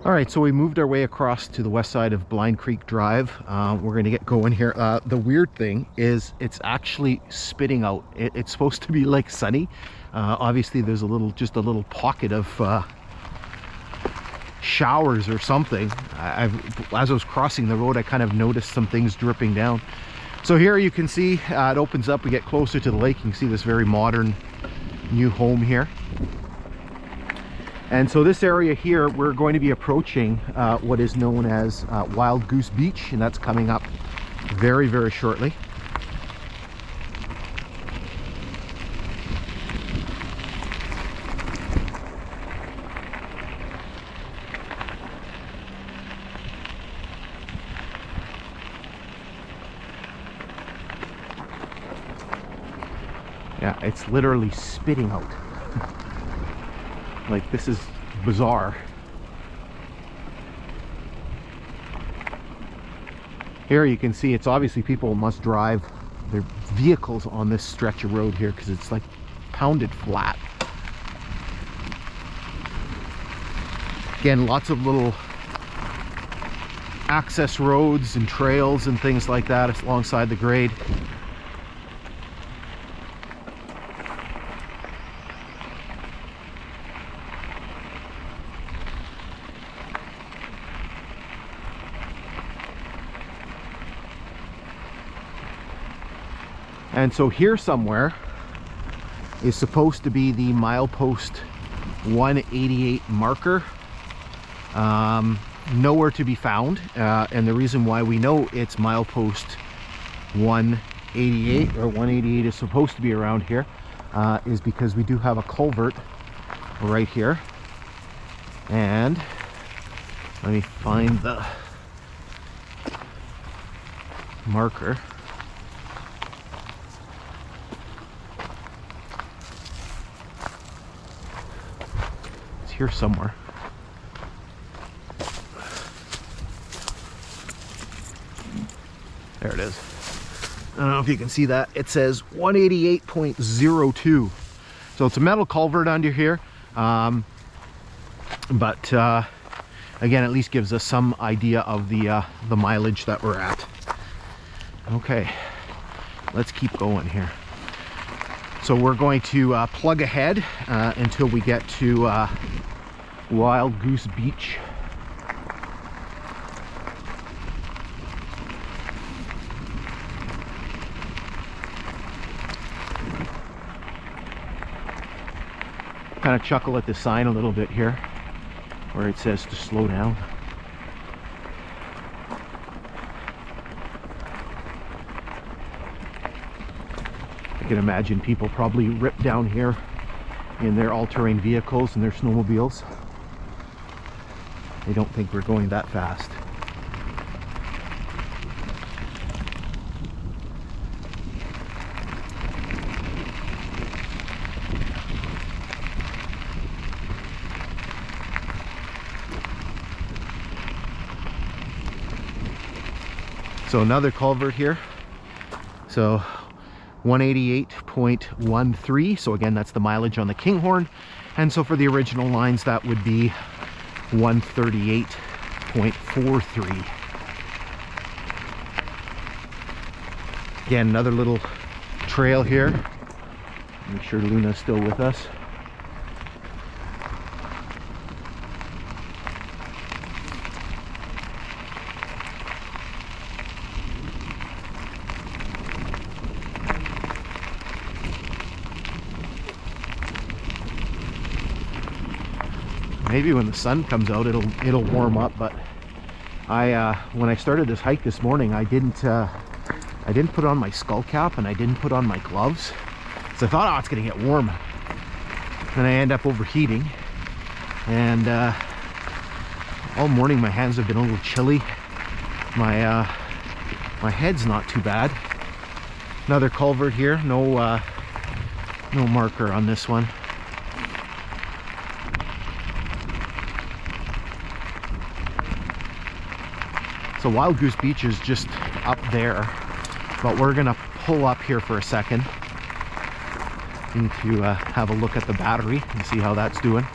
All right, so we moved our way across to the west side of Blind Creek Drive. We're going to get going here. The weird thing is it's actually spitting out. It's supposed to be like sunny. Obviously there's just a little pocket of showers or something. As I was crossing the road, I kind of noticed some things dripping down. So here you can see it opens up. We get closer to the lake. You can see this very modern new home here. And so this area here, we're going to be approaching what is known as Wild Goose Beach, and that's coming up very, very shortly. Yeah, it's literally spitting out. Like, this is bizarre. Here you can see it's obviously people must drive their vehicles on this stretch of road here because it's like pounded flat. Again, lots of little access roads and trails and things like that alongside the grade. And so here somewhere is supposed to be the milepost 188 marker. Nowhere to be found. And the reason why we know it's milepost 188 or 188 is supposed to be around here is because we do have a culvert right here. And let me find the marker. Here somewhere. There it is. I don't know if you can see that. It says 188.02. So it's a metal culvert under here. But again, at least gives us some idea of the mileage that we're at. Okay, let's keep going here. So we're going to plug ahead until we get to Wild Goose Beach. Kind of chuckle at the sign a little bit here where it says to slow down. I can imagine people probably rip down here in their all-terrain vehicles and their snowmobiles. They don't think we're going that fast. So another culvert here. So 188.13. So again, that's the mileage on the Kinghorn. And so for the original lines, that would be 138.43. Again, another little trail here. Make sure Luna's still with us. Maybe when the sun comes out it'll warm up, but when I started this hike this morning, I didn't put on my skull cap and I didn't put on my gloves, so I thought, oh, it's gonna get warm, and I end up overheating, and all morning my hands have been a little chilly. My head's not too bad. Another culvert here. No marker on this one. So Wild Goose Beach is just up there, but we're gonna pull up here for a second. Need to have a look at the battery and see how that's doing.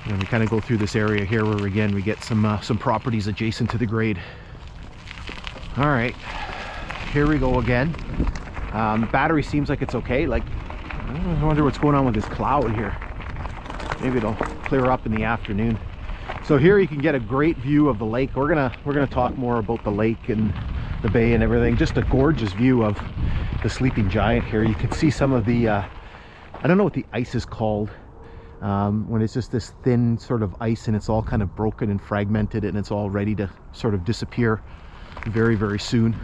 And we kind of go through this area here where again we get some properties adjacent to the grade. All right, here we go again. Battery seems like it's okay. Like, I wonder what's going on with this cloud here. Maybe it'll clear up in the afternoon. So here you can get a great view of the lake. We're gonna talk more about the lake and the bay and everything. Just a gorgeous view of the sleeping giant here. You can see some of the I don't know what the ice is called, when it's just this thin sort of ice and it's all kind of broken and fragmented and it's all ready to sort of disappear very, very soon.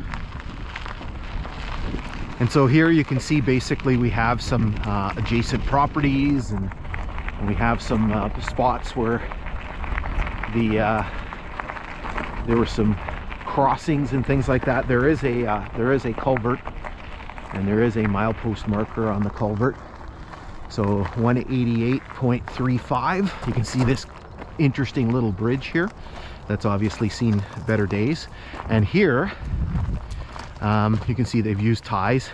And so here you can see basically we have some adjacent properties, and we have some spots where there were some crossings and things like that. There is a culvert, and there is a milepost marker on the culvert. So 188.35. You can see this interesting little bridge here that's obviously seen better days. And here you can see they've used ties,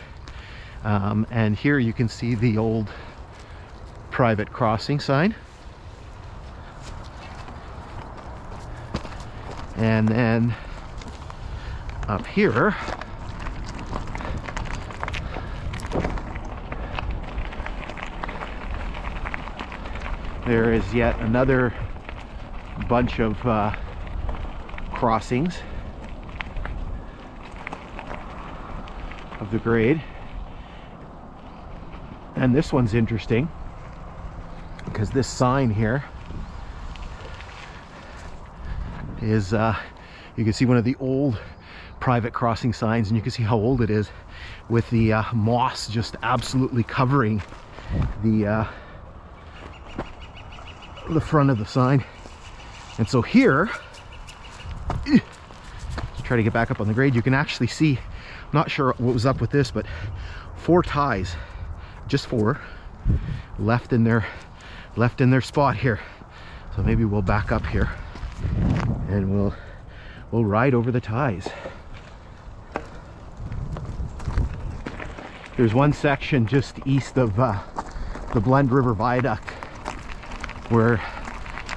and here you can see the old private crossing sign. And then up here there is yet another bunch of crossings of the grade. And this one's interesting because this sign here is you can see one of the old private crossing signs, and you can see how old it is, with the moss just absolutely covering the front of the sign. And so here, to try to get back up on the grade, you can actually see, I'm not sure what was up with this, but 4 ties, just 4, left in their spot here. So maybe we'll back up here and we'll ride over the ties. There's one section just east of the Blend River Viaduct where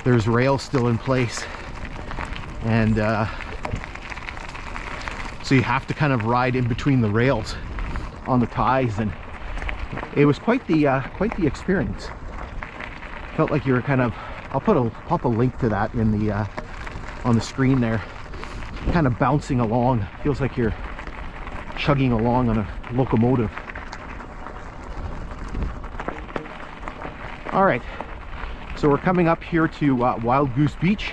there's rails still in place, and so you have to kind of ride in between the rails on the ties, and it was quite the experience. Felt like you were kind of, I'll pop a link to that in the on the screen there, kind of bouncing along. Feels like you're chugging along on a locomotive. All right, so we're coming up here to Wild Goose Beach,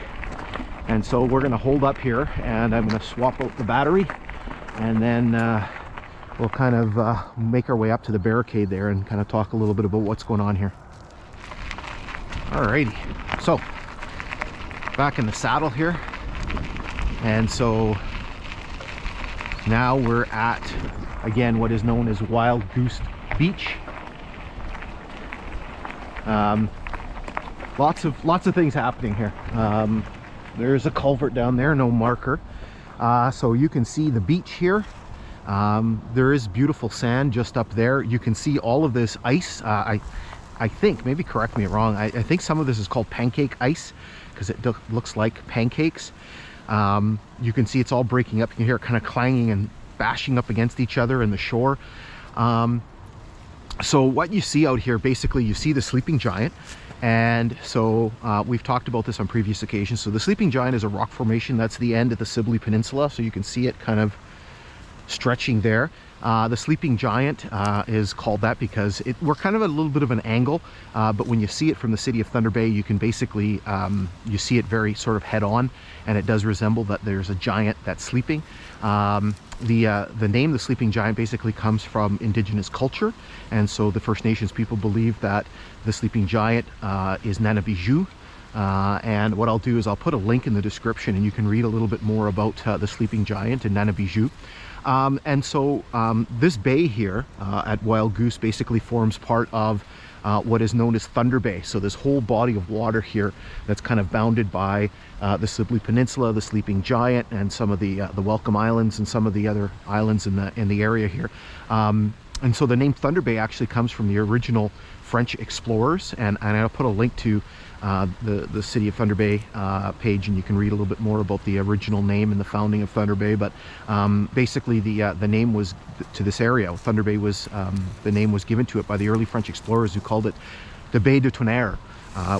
and so we're gonna hold up here, and I'm gonna swap out the battery, and then we'll kind of make our way up to the barricade there and kind of talk a little bit about what's going on here. Alrighty, so back in the saddle here, and so now we're at, again, what is known as Wild Goose Beach. Lots of things happening here. There's a culvert down there, no marker, so you can see the beach here. There is beautiful sand just up there. You can see all of this ice. I think, maybe correct me wrong, I think some of this is called pancake ice because it looks like pancakes. You can see it's all breaking up. You can hear it kind of clanging and bashing up against each other in the shore. So what you see out here, basically you see the sleeping giant. And so we've talked about this on previous occasions. So the sleeping giant is a rock formation that's the end of the Sibley Peninsula, so you can see it kind of stretching there. The sleeping giant is called that because we're kind of at a little bit of an angle, but when you see it from the city of Thunder Bay, you can basically you see it very sort of head on, and it does resemble that there's a giant that's sleeping. The name the sleeping giant basically comes from indigenous culture, and so the First Nations people believe that the sleeping giant is Nanabijou. And what I'll do is I'll put a link in the description, and you can read a little bit more about the sleeping giant and Nanabijou. And so this bay here at Wild Goose basically forms part of what is known as Thunder Bay. So this whole body of water here that's kind of bounded by the Sibley Peninsula, the Sleeping Giant, and some of the Welcome Islands and some of the other islands in the area here. And so the name Thunder Bay actually comes from the original French explorers, and I'll put a link to the City of Thunder Bay page, and you can read a little bit more about the original name and the founding of Thunder Bay. But basically the name was to this area. Thunder Bay was, the name was given to it by the early French explorers, who called it the Baie de Tonnerre,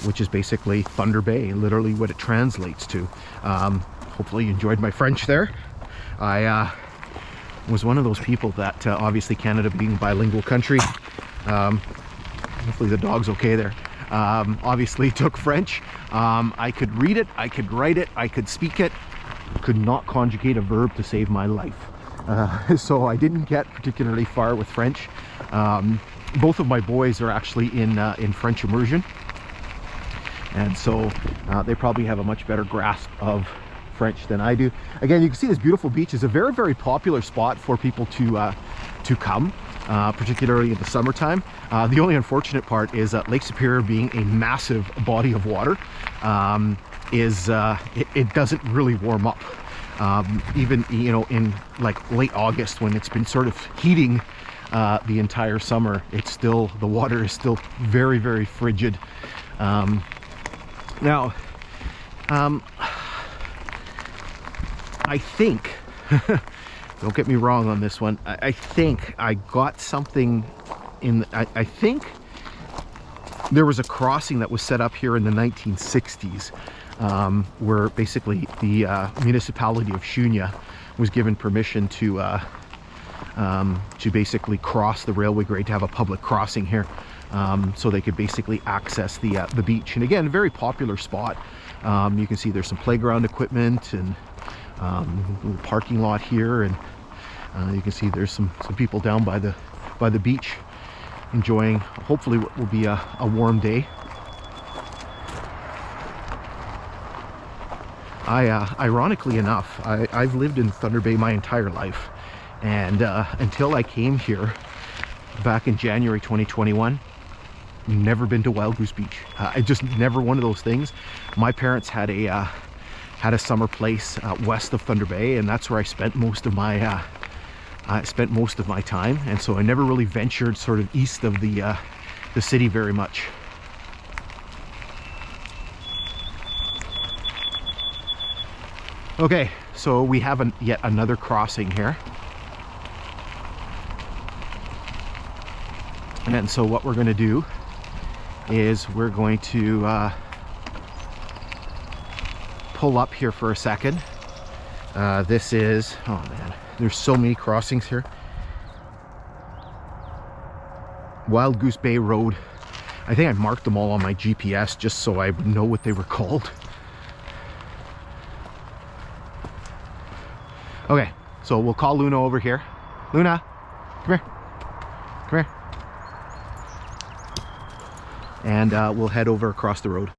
which is basically Thunder Bay, literally what it translates to. Hopefully you enjoyed my French there. I was one of those people that, obviously Canada being a bilingual country, hopefully the dog's okay there, obviously took French. I could read it, I could write it, I could speak it, could not conjugate a verb to save my life. So I didn't get particularly far with French. Both of my boys are actually in French immersion, and so they probably have a much better grasp of French than I do. Again, you can see this beautiful beach is a very, very popular spot for people to come, particularly in the summertime. The only unfortunate part is that Lake Superior, being a massive body of water, it doesn't really warm up. Even, you know, in like late August, when it's been sort of heating the entire summer, it's still, the water is still very, very frigid. Now, I think, don't get me wrong on this one, I think I got something in, I think there was a crossing that was set up here in the 1960s, where basically the municipality of Shuniah was given permission to basically cross the railway grade, to have a public crossing here, so they could basically access the beach. And again, a very popular spot. You can see there's some playground equipment and little parking lot here, and you can see there's some people down by the beach enjoying hopefully what will be a warm day. Ironically enough, I've lived in Thunder Bay my entire life, and until I came here back in January 2021, never been to Wild Goose Beach. I just never, one of those things. My parents had a summer place west of Thunder Bay, and that's where I spent most of my time, and so I never really ventured sort of east of the city very much. Okay, so we have yet another crossing here, and so what we're going to do is we're going to pull up here for a second. This is, oh man, there's so many crossings here. Wild Goose Bay Road. I think I marked them all on my GPS just so I would know what they were called. Okay, so we'll call Luna over here. Luna, come here. Come here. And we'll head over across the road.